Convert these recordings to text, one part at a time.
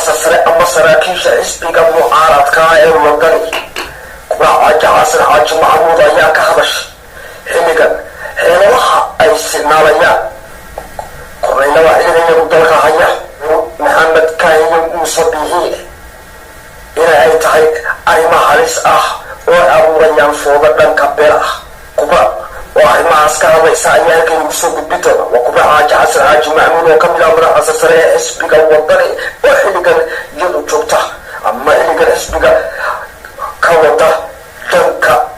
سسرع أما سراكيش إسبيك معارض كائن وطني كبرى عاجة عصر عاجة محمود أيا كهبش حينيقا حينوها أي سناليا قرينا وحيدا يقدرك هيا محمد كاين مصبيهين إلى أي تحي أي محارس وأبورا ينفوضا دان كبيرا كبرى وأي معسكر وإسانيا كي يمسوك بيتنا وكبرى عاجة عصر عاجة محمود وكمل أمر عصر سريع إسبيك وطني وحينيقا يدو جوبتا أما حينيقا إسبيك كوتا دانكا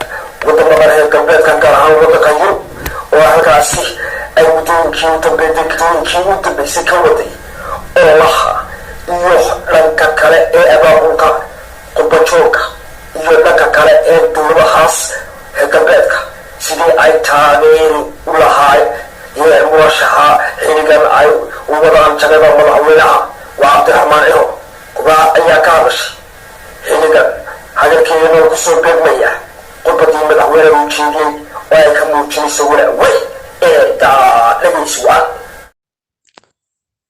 ودما مرهي قبيت كان قرحان ودكا يرب وهالكاسي أي ودون كيو تبيدك دون كيو تبيسي كوتي الله يوح لنكا كالي إي أبابوكا قبجوكا يو لنكا كالي إي دولو خاص قبيتك سيدي أي تانين ولهاي يو موشها حينيقان أي ووضعان جنبا ملعوينها وعبد الرحمن إيهو كبا أيا كامش حينيقان هذا كينو كسو بيغمية قربتي ملعوينة موجينين وأي كموجيني سولا وي إيه دا لغي سوال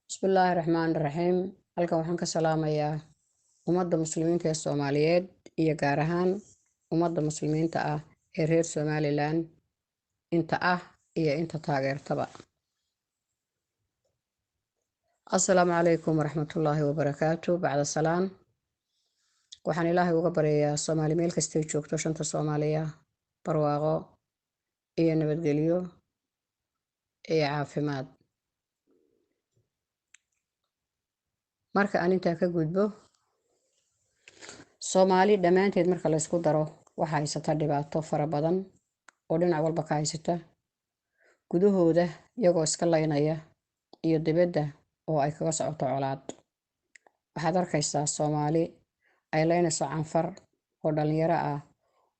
بسم الله الرحمن الرحيم halkan waxaan ka salaamayaa ummadda muslimiinta ee Soomaaliyeed iyo gaar ahaan ummadda muslimiinta ah ee reer Somaliland inta ah iyo inta taageertaba assalaamu calaykum waraxmatullaahi wabarakaatu bacda salaan waxaan ilaahay uga baryayaa Soomaali meel kastay joogto shanta Soomaaliya barwaaqo iyo nabadgelyo iyo caafimaad marka aan intaa ka gudbo Soomaali dhamaanteed marka la isku daro waxa haysata dhibaato fara badan oo dhinac walba ka haysata gudahooda iyagoo iska laynaya iyo dibadda oo ay kaga socoto colaad waxaad arkaysaa Soomaali ay laynayso canfar oo dhalinyaro ah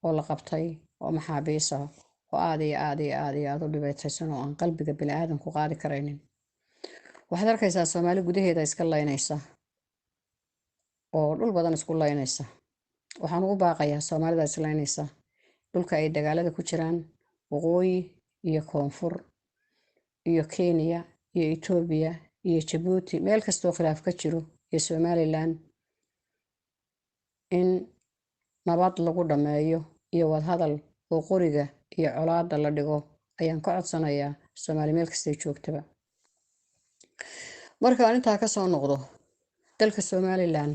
oo la qabtay oo maxaabiis ah oo aad u dhibaataysan oo aan qalbiga bini'aadan ku qaadi karaynin waxaad arkaysaa Soomaali gudaheeda iska laynaysa oo dhul badan isku laynaysa waxaan ugu baaqayaa Soomaalida islaynaysa dhulka ay dagaalada ku jiraan waqooyi iyo koonfur iyo Kenya iyo Ethiopia iyo Djibouti meel kastoo khilaaf ka jiro iyo Somaliland in nabad lagu dhameeyo iyo wadahadal oo qoriga iyo colaadda la dhigo ayaan ka codsanayaa Soomaali meel kastay joogtaba marka aan intaa ka soo noqdo dalka Somaliland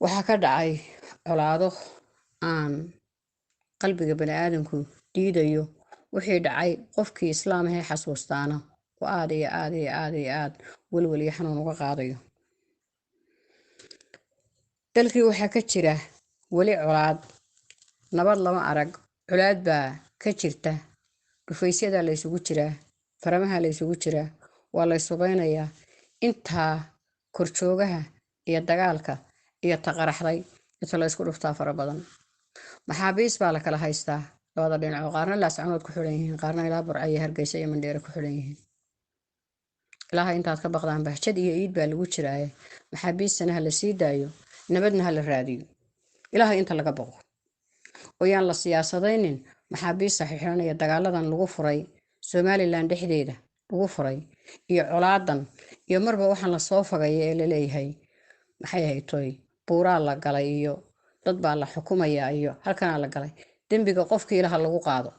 waxaa ka dhacay colaado aan qalbiga bani'aadanku diidayo wixii dhacay qofkii islaam ah ee xasuustaana oo aad walwal iyo xanuun uga qaadayo dalkii waxaa ka jira weli colaad nabad lama arag colaad baa ka jirta dhufaysyada la isugu jiraa faramaha la isugu jiraa waa la isubeynayaa intaa korjoogaha iyo dagaalka iyo taqaraxday inta la isku dhuftaa fara badan maxaabiis baa la kala haystaa labada dhinac oo qaarna laascanood ku xiran yihiin qaarna ilaa Burco iyo Hargeysa iyo Mandheere ku xiran yihiin ilaahay intaad ka baqdaan bahjad iyo iid baa lagu jiraaye maxaabiistana ha la sii daayo nabadna ha la raadiyo ilaahay inta laga baqo oo yaan la siyaasadaynin maxaabiis saxiixan iyo dagaaladan lagu furay Somaliland dhexdeeda lagu furay iyo colaadan iyo marba waxaan la soo fagay ee la leeyahay maxay haytoy buuraa la galay iyo dad baa la xukumaya iyo halkan la galay dembiga qofkii ilaha lagu qaado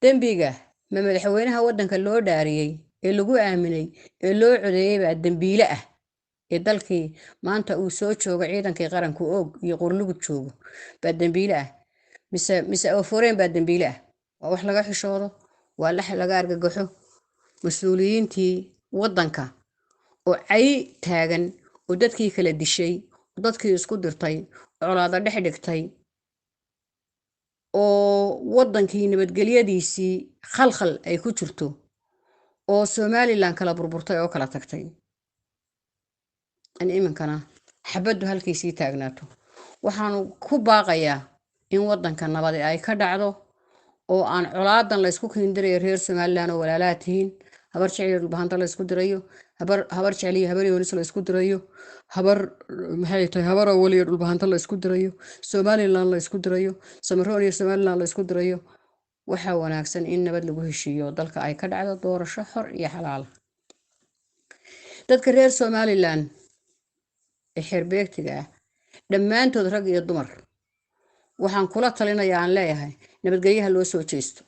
dembiga ma madaxweynaha wadanka loo dhaariyay ee lagu aaminay ee loo codeeyay baa dembiile ah ee dalkii maanta uu soo joogo ciidankii qaranku og iyo qorlugu joogo baa dembiile ah mise aforeen baa dembiile ah waa wax laga xishoodo waa laga argagaxo mas'uuliyiintii wadanka oo ay taagan oo dadkii kala dishay oo dadkii isku dirtay colaado dhex dhigtay oo wadankii nabadgelyadiisii khalkhal ay ku jirto oo Somaliland kala burburtay oo kala tagtay an iminkana xabadu halkiisii taagnaato waxaan ku baaqayaa in wadanka nabad ay ka dhacdo oo aan colaadan la isku kiindiray reer Somaliland oo walaalaatihiin habar jecel bahanta la isku dirayo habar jecel iyo habar yoonis la isku dirayo habar maxay tahay habar waliyo dhul bahanta la isku dirayo Somaliland la isku dirayo Samaroon iyo Somaliland la isku dirayo waxa wanaagsan in nabad lagu heshiiyo dalka ay ka dhacdo doorasho xor iyo xalaal dadka reer Somaliland ee xirbeegtiga ah dhammaantood rag iyo dumar waxaan kula talinayaa aan leeyahay nabadgelyaha loo soo jeesto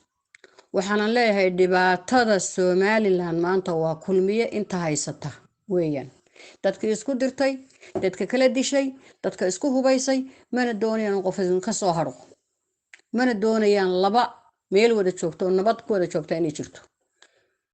waxaan leeyahay dhibaatada Somaliland maanta waa kulmiye inta haysata weeyaan dadka isku dirtay dadka kala dishay dadka isku hubaysay mana doonayaan qof ka soo haro mana doonayaan laba meel wada joogto nabad ku wada joogta inay jirto